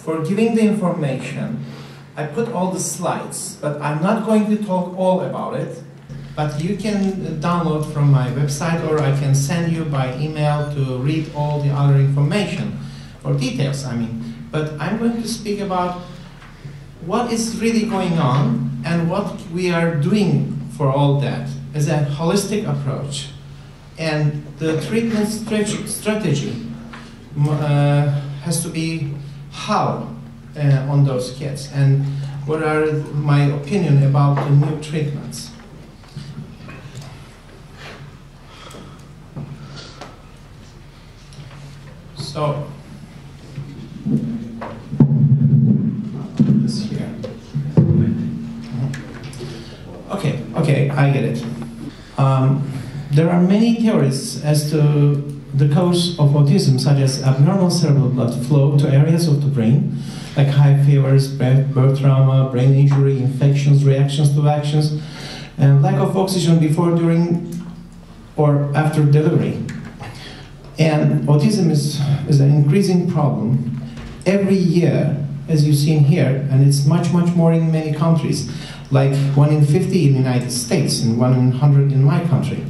for giving the information. I put all the slides, but I'm not going to talk all about it. But you can download from my website, or I can send you by email to read all the other information or details, I mean. But I'm going to speak about what is really going on and what we are doing for all that as a holistic approach. And the treatment strategy has to be how on those kids, and what are my opinion about the new treatments. So, this here. Okay, I get it. There are many theories as to the cause of autism, such as abnormal cerebral blood flow to areas of the brain, like high fevers, birth trauma, brain injury, infections, reactions to vaccines, and lack of oxygen before, during, or after delivery. And autism is an increasing problem every year, as you've seen here, and it's much more in many countries, like 1 in 50 in the United States and 1 in 100 in my country.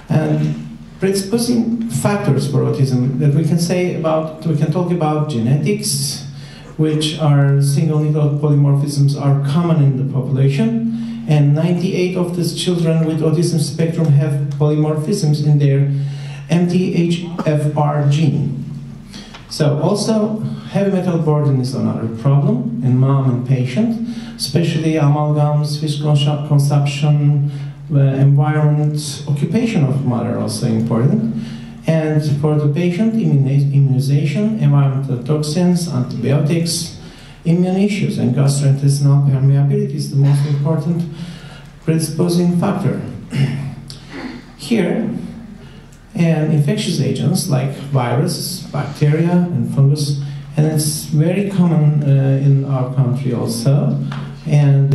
And predisposing factors for autism that we can talk about genetics, which are single nucleotide polymorphisms are common in the population, and 98 of these children with autism spectrum have polymorphisms in their MTHFR gene. So also, heavy metal burden is another problem in mom and patient, especially amalgams, fish consumption, environment, occupation of mother also important. And for the patient, immunization, environmental toxins, antibiotics, immune issues, and gastrointestinal permeability is the most important predisposing factor. Here, and infectious agents like virus, bacteria, and fungus, and it's very common in our country also. And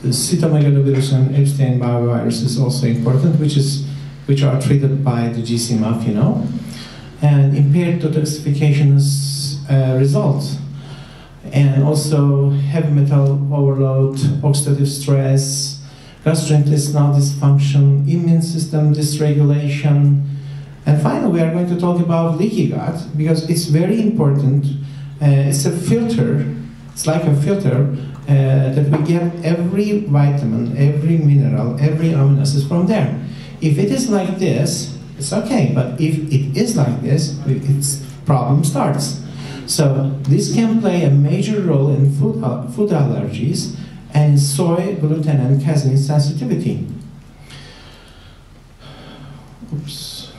cytomegalovirus and Epstein-Barr virus is also important, which are treated by the GcMaf, you know, and impaired detoxification is a result. And also heavy metal overload, oxidative stress, gastrointestinal dysfunction, immune system dysregulation. And finally, we are going to talk about leaky gut, because it's very important. It's a filter, it's like a filter that we get every vitamin, every mineral, every amino acid from there. If it is like this, it's okay, but if it is like this, its problem starts. So this can play a major role in food allergies and soy, gluten, and casein sensitivity. Oops.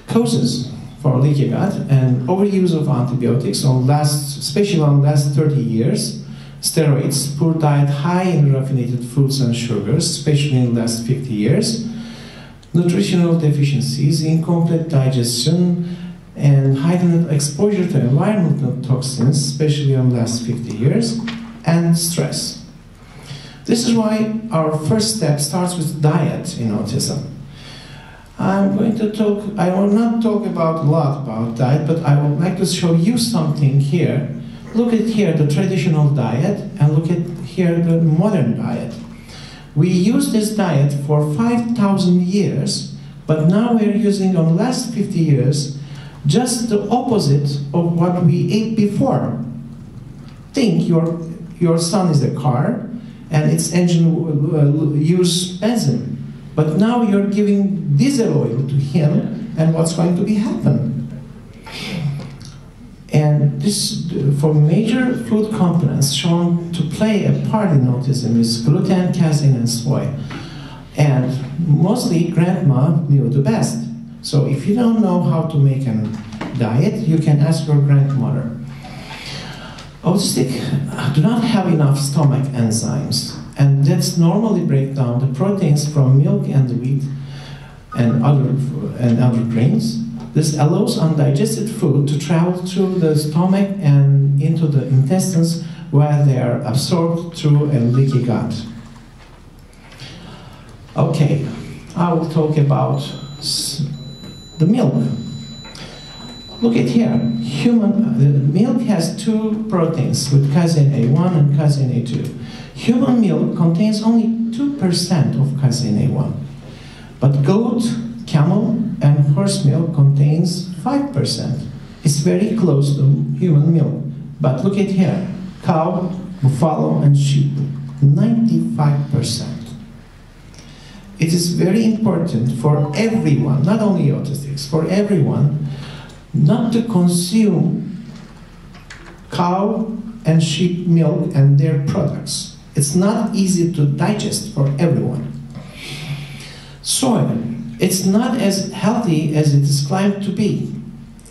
Causes for leaky gut and overuse of antibiotics, especially on last 30 years, steroids, poor diet, high in raffinated foods and sugars, especially in the last 50 years, nutritional deficiencies, incomplete digestion, and heightened exposure to environmental toxins, especially in the last 50 years, and stress. This is why our first step starts with diet in autism. I will not talk a lot about diet, but I would like to show you something here. Look at here the traditional diet, and look at here the modern diet. We used this diet for 5,000 years, but now we're using on the last 50 years just the opposite of what we ate before. Think your son is a car, and its engine use benzene. But now you're giving diesel oil to him, and what's going to be happen? And this, for major food components shown to play a part in autism, is gluten, casein, and soy. And mostly grandma knew the best. So if you don't know how to make a diet, you can ask your grandmother. Autistic do not have enough stomach enzymes, and that's normally break down the proteins from milk and wheat and other grains. This allows undigested food to travel through the stomach and into the intestines, where they are absorbed through a leaky gut. Okay, I will talk about the milk. Look at here. The milk has two proteins with casein A1 and casein A2. Human milk contains only 2% of casein A1, but goat, camel, and horse milk contains 5%. It's very close to human milk. But look at here, cow, buffalo, and sheep, 95%. It is very important for everyone, not only autistics, for everyone, not to consume cow and sheep milk and their products. It's not easy to digest for everyone. Soy, it's not as healthy as it is claimed to be.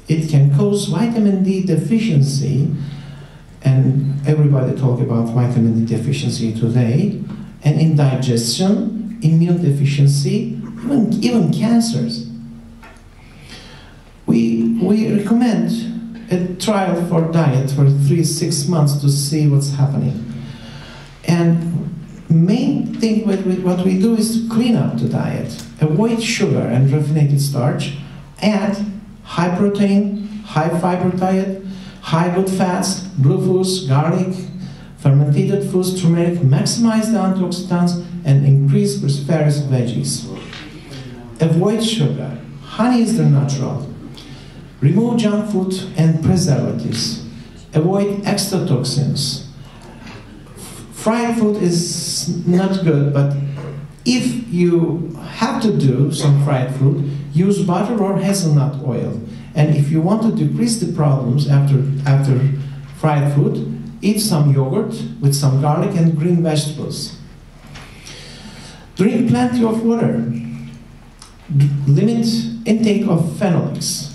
It can cause vitamin D deficiency, and everybody talk about vitamin D deficiency today, and indigestion, immune deficiency, even cancers. We recommend a trial for diet for 3-6 months to see what's happening. And main thing what we do is to clean up the diet, avoid sugar and refined starch, add high protein, high fiber diet, high good fats, blue foods, garlic, fermented foods, turmeric, maximize the antioxidants, and increase cruciferous veggies. Avoid sugar. Honey is the natural. Remove junk food and preservatives. Avoid extra toxins. Fried food is not good, but if you have to do some fried food, use butter or hazelnut oil. And if you want to decrease the problems after fried food, eat some yogurt with some garlic and green vegetables. Drink plenty of water. Limit intake of phenolics.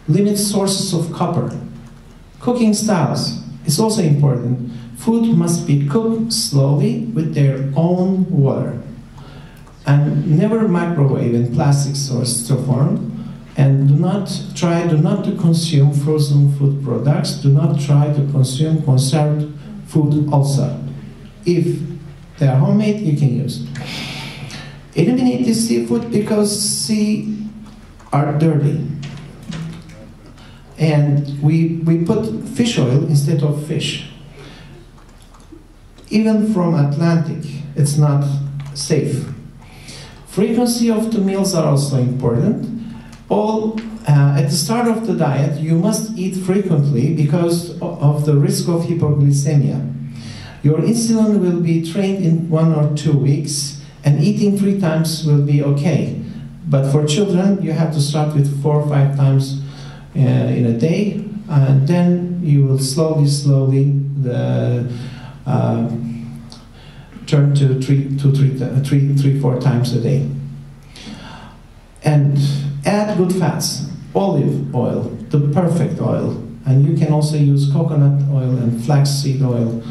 Limit sources of copper. Cooking styles is also important. Food must be cooked slowly with their own water. And never microwave in plastics or styrofoam. And do not to consume frozen food products. Do not try to consume conserved food also. If they are homemade, you can use. Eliminate the seafood because sea are dirty. And we put fish oil instead of fish. Even from Atlantic, it's not safe. Frequency of the meals are also important. At the start of the diet, you must eat frequently because of the risk of hypoglycemia. Your insulin will be trained in 1 or 2 weeks, and eating 3 times will be okay. But for children, you have to start with 4 or 5 times in a day, and then you will slowly turn to 3-4 times a day. And add good fats, olive oil, the perfect oil, and you can also use coconut oil and flaxseed oil.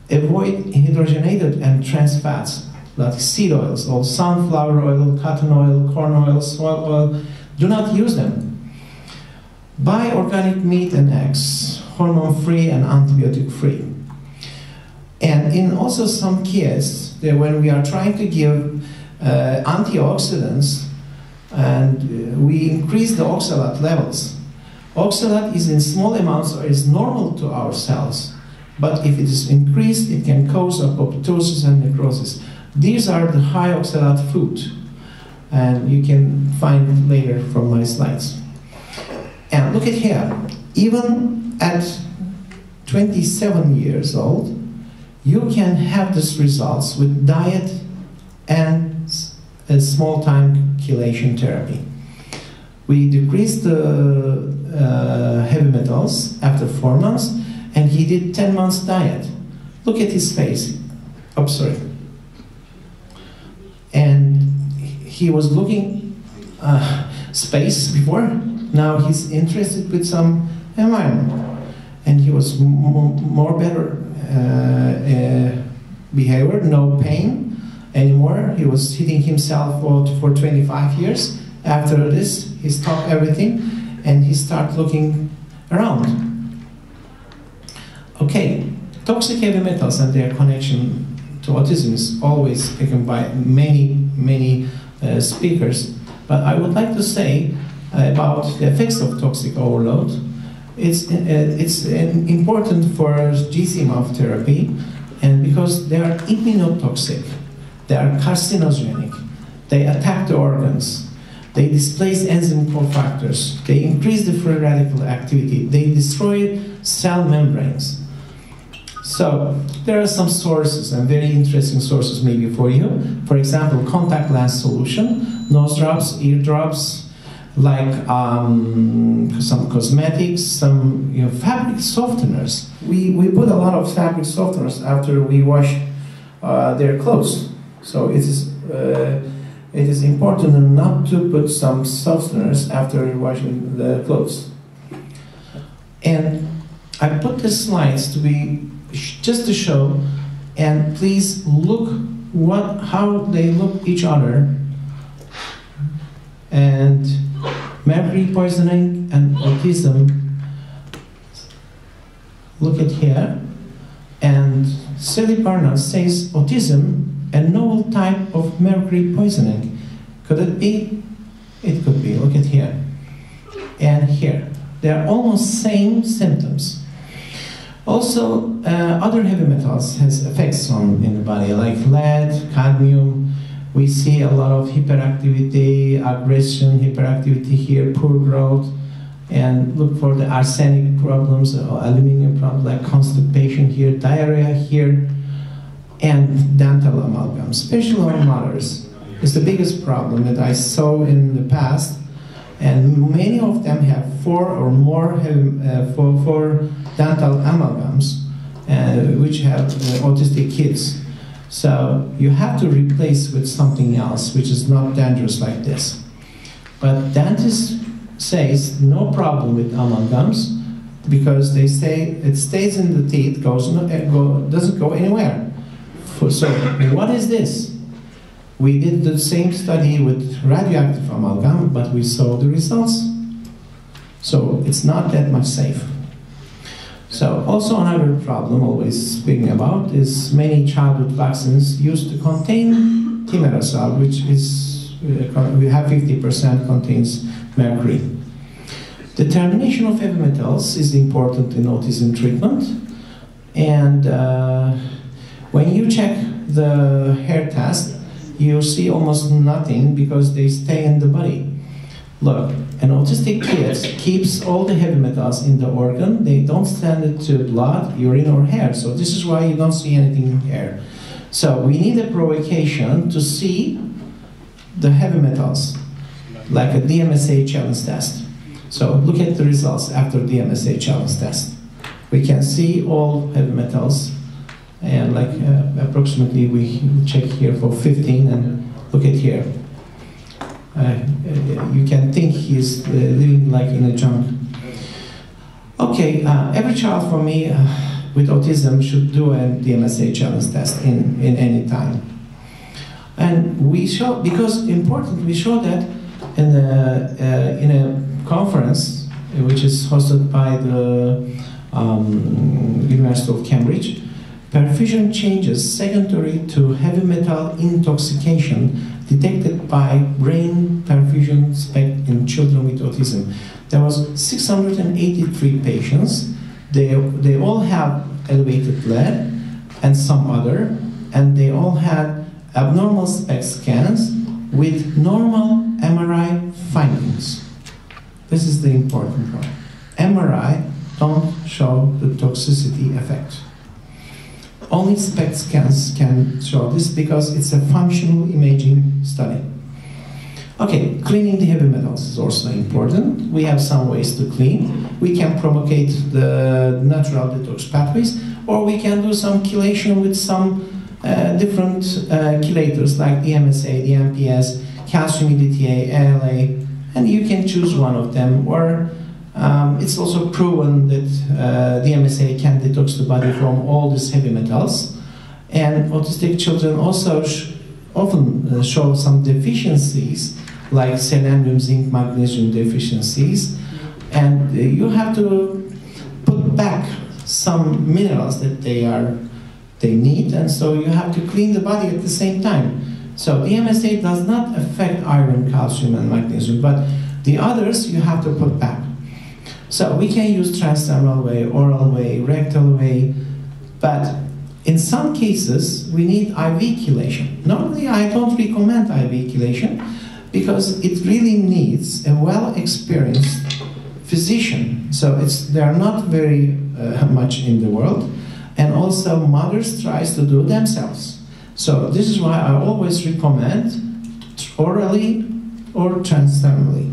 Avoid hydrogenated and trans fats, like seed oils, or sunflower oil, cotton oil, corn oil, soy oil. Do not use them. Buy organic meat and eggs, hormone-free and antibiotic-free. And in also some cases, when we are trying to give antioxidants, and we increase the oxalate levels. Oxalate is in small amounts or is normal to our cells, but if it is increased, it can cause apoptosis and necrosis. These are the high oxalate food, and you can find later from my slides. And look at here, even at 27 years old, you can have these results with diet and a small-time chelation therapy. We decreased the heavy metals after 4 months, and he did 10 months diet. Look at his face. Oh, sorry. And he was looking space before. Now he's interested with some environment, and he was more better behavior, no pain anymore. He was hitting himself for 25 years. After this, he stopped everything, and he started looking around. Okay, toxic heavy metals and their connection to autism is always taken by many speakers. But I would like to say about the effects of toxic overload. it's important for GcMaf therapy, and because they are immunotoxic, they are carcinogenic, they attack the organs, they displace enzyme cofactors, they increase the free radical activity, they destroy cell membranes. So there are some sources, and very interesting sources maybe for you. For example, contact lens solution, nose drops, ear drops, like some cosmetics, some fabric softeners. We put a lot of fabric softeners after we wash their clothes. So it is important not to put some softeners after washing the clothes. And I put the slides to be just to show, and please look how they look each other. And mercury poisoning and autism, look at here. And Sally Barnard says autism, a novel type of mercury poisoning. Could it be? It could be, look at here. And here. They are almost same symptoms. Also, other heavy metals has effects in the body, like lead, cadmium. We see a lot of hyperactivity, aggression, hyperactivity here, poor growth, and look for the arsenic problems, aluminum problems, like constipation here, diarrhea here, and dental amalgam, especially on mothers. It's the biggest problem that I saw in the past, and many of them have 4 or more four dental amalgams, which have autistic kids. So you have to replace with something else, which is not dangerous like this. But dentist says no problem with amalgams, because they say it stays in the teeth, doesn't go anywhere. So what is this? We did the same study with radioactive amalgam, but we saw the results. So it's not that much safe. So also another problem always speaking about is many childhood vaccines used to contain thimerosal, which is, we have 50% contains mercury. Determination of heavy metals is important in autism treatment. And when you check the hair test, you see almost nothing because they stay in the body. Look, an autistic kid keeps all the heavy metals in the organ. They don't send it to blood, urine, or hair. So this is why you don't see anything in hair. So we need a provocation to see the heavy metals, like a DMSA challenge test. So look at the results after DMSA challenge test. We can see all heavy metals, and like approximately we check here for 15, and look at here. You can think he's living like in a junk. Okay, every child for me with autism should do a DMSA challenge test in any time. And we show, because important, we show that in a conference which is hosted by the University of Cambridge, perfusion changes secondary to heavy metal intoxication detected by brain perfusion SPECT in children with autism. There was 683 patients. They all have elevated lead and some other, and they all had abnormal SPECT scans with normal MRI findings. This is the important part. MRI don't show the toxicity effect. Only SPECT scans can show this because it's a functional imaging study. Okay, cleaning the heavy metals is also important. We have some ways to clean. We can provocate the natural detox pathways, or we can do some chelation with some different chelators like DMSA, DMPS, calcium EDTA, ALA, and you can choose one of them. Or it's also proven that DMSA can detox the body from all these heavy metals. And autistic children also often show some deficiencies, like selenium, zinc, magnesium deficiencies. And you have to put back some minerals that they need, and so you have to clean the body at the same time. So DMSA does not affect iron, calcium, and magnesium, but the others you have to put back. So we can use transdermal way, oral way, rectal way, but in some cases we need IV chelation. Normally I don't recommend IV chelation because it really needs a well-experienced physician. So they are not very much in the world, and also mothers tries to do themselves. So this is why I always recommend orally or transdermally.